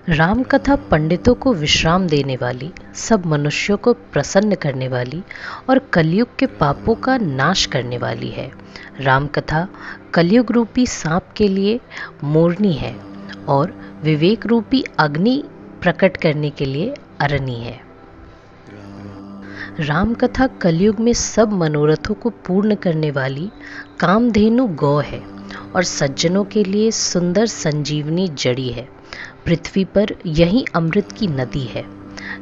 राम कथा पंडितों को विश्राम देने वाली, सब मनुष्यों को प्रसन्न करने वाली और कलयुग के पापों का नाश करने वाली है। राम कथा कलयुग रूपी सांप के लिए मोरनी है और विवेक रूपी अग्नि प्रकट करने के लिए अरनी है। राम कथा कलयुग में सब मनोरथों को पूर्ण करने वाली कामधेनु गौ है और सज्जनों के लिए सुंदर संजीवनी जड़ी है। पृथ्वी पर यही अमृत की नदी है।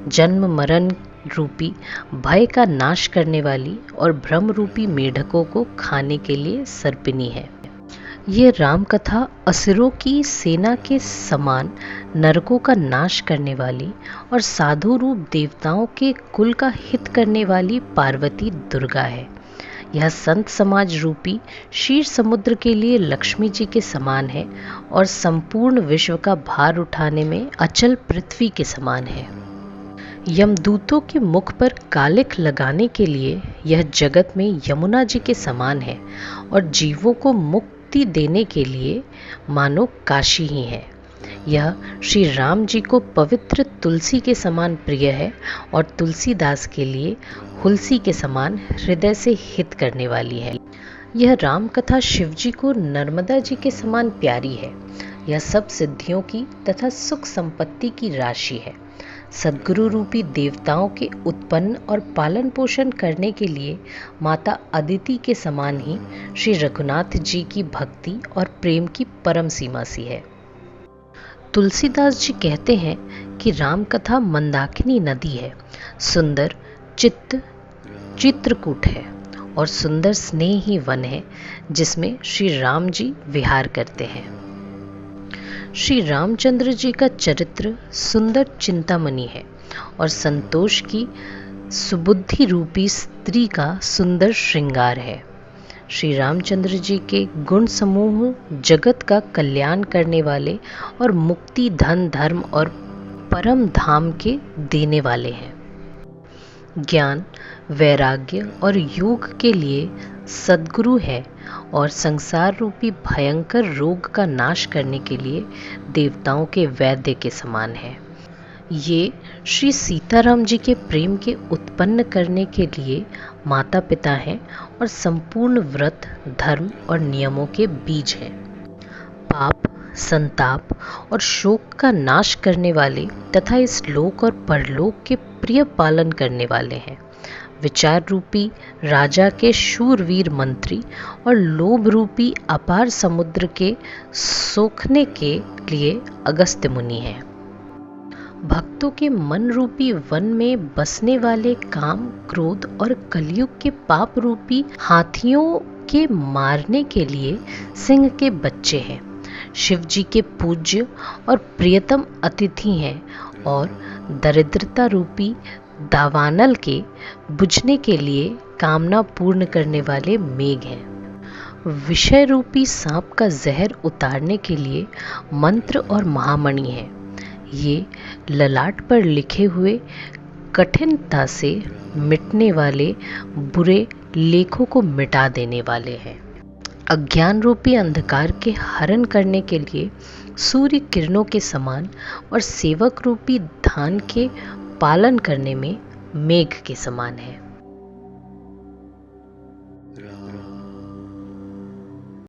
जन्म मरण रूपी भय का नाश करने वाली और भ्रम रूपी मेढकों को खाने के लिए सर्पिनी है। ये राम कथा असुरों की सेना के समान नरकों का नाश करने वाली और साधु रूप देवताओं के कुल का हित करने वाली पार्वती दुर्गा है। यह संत समाज रूपी क्षीर समुद्र के लिए लक्ष्मी जी के समान है और संपूर्ण विश्व का भार उठाने में अचल पृथ्वी के समान है। यमदूतों के मुख पर कालिख लगाने के लिए यह जगत में यमुना जी के समान है और जीवों को मुक्ति देने के लिए मानो काशी ही है। यह श्री राम जी को पवित्र तुलसी के समान प्रिय है और तुलसीदास के लिए हुलसी के समान हृदय से हित करने वाली है। यह राम कथा शिव जी को नर्मदा जी के समान प्यारी है। यह सब सिद्धियों की तथा सुख संपत्ति की राशि है। सद्गुरु रूपी देवताओं के उत्पन्न और पालन पोषण करने के लिए माता अदिति के समान ही श्री रघुनाथ जी की भक्ति और प्रेम की परम सीमा सी है। तुलसीदास जी कहते हैं कि राम कथा मंदाकिनी नदी है, सुंदर चित्रकूट है और सुंदर स्नेही वन है जिसमें श्री राम जी विहार करते हैं। श्री रामचंद्र जी का चरित्र सुंदर चिंतामणि है और संतोष की सुबुद्धि रूपी स्त्री का सुंदर श्रृंगार है। श्री रामचंद्र जी के गुण समूह जगत का कल्याण करने वाले और मुक्ति धन धर्म और परम धाम के देने वाले हैं। ज्ञान वैराग्य और योग के लिए सद्गुरु है और संसार रूपी भयंकर रोग का नाश करने के लिए देवताओं के वैद्य के समान है। ये श्री सीताराम जी के प्रेम के उत्पन्न करने के लिए माता पिता हैं और संपूर्ण व्रत धर्म और नियमों के बीज हैं। पाप संताप और शोक का नाश करने वाले तथा इस लोक और परलोक के प्रिय पालन करने वाले हैं। विचार रूपी राजा के शूरवीर मंत्री और लोभ रूपी अपार समुद्र के सोखने के लिए अगस्त्य मुनि हैं। भक्तों के मन रूपी वन में बसने वाले काम क्रोध और कलयुग के पाप रूपी हाथियों के मारने के लिए सिंह के बच्चे हैं। शिव जी के पूज्य और प्रियतम अतिथि हैं और दरिद्रता रूपी दावानल के बुझने के लिए कामना पूर्ण करने वाले मेघ हैं। विषय रूपी सांप का जहर उतारने के लिए मंत्र और महामणि है। ये ललाट पर लिखे हुए कठिनता से मिटने वाले बुरे लेखों को मिटा देने वाले हैं। अज्ञान रूपी अंधकार के हरण करने के लिए सूर्य किरणों के समान और सेवक रूपी धान के पालन करने में मेघ के समान है।